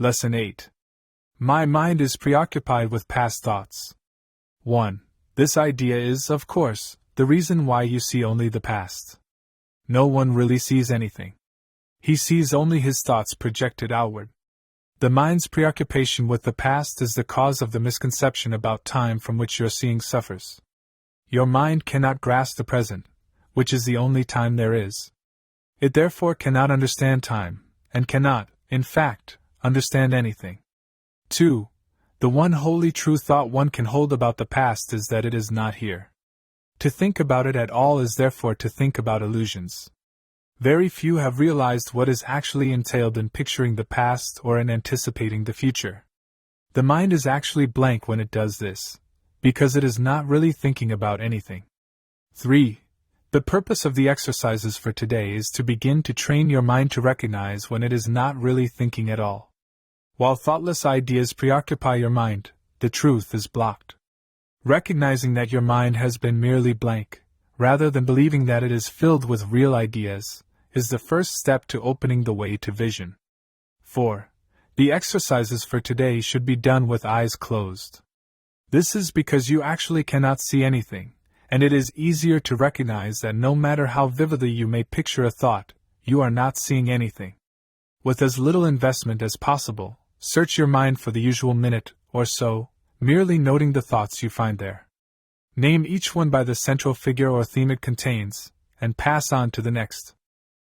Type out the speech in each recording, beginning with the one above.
Lesson 8. My mind is preoccupied with past thoughts. 1. This idea is, of course, the reason why you see only the past. No one really sees anything. He sees only his thoughts projected outward. The mind's preoccupation with the past is the cause of the misconception about time from which your seeing suffers. Your mind cannot grasp the present, which is the only time there is. It therefore cannot understand time, and cannot, in fact, understand anything. 2. The one wholly true thought one can hold about the past is that it is not here. To think about it at all is therefore to think about illusions. Very few have realized what is actually entailed in picturing the past or in anticipating the future. The mind is actually blank when it does this, because it is not really thinking about anything. 3. The purpose of the exercises for today is to begin to train your mind to recognize when it is not really thinking at all. While thoughtless ideas preoccupy your mind, the truth is blocked. Recognizing that your mind has been merely blank, rather than believing that it is filled with real ideas, is the first step to opening the way to vision. 4. The exercises for today should be done with eyes closed. This is because you actually cannot see anything, and it is easier to recognize that no matter how vividly you may picture a thought, you are not seeing anything. With as little investment as possible, search your mind for the usual minute or so, merely noting the thoughts you find there. Name each one by the central figure or theme it contains, and pass on to the next.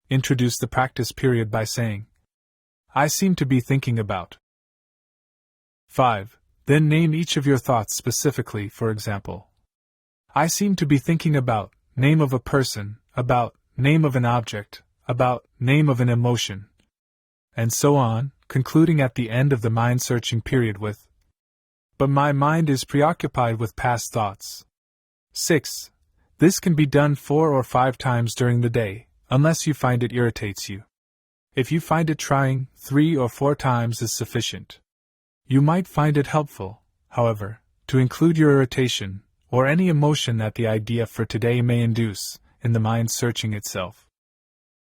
Introduce the practice period by saying, I seem to be thinking about. 5. Then name each of your thoughts specifically, for example. I seem to be thinking about, name of a person, about, name of an object, about, name of an emotion, and so on, concluding at the end of the mind-searching period with, but my mind is preoccupied with past thoughts. 6. This can be done 4 or 5 times during the day, unless you find it irritates you. If you find it trying, 3 or 4 times is sufficient. You might find it helpful, however, to include your irritation, or any emotion that the idea for today may induce, in the mind searching itself.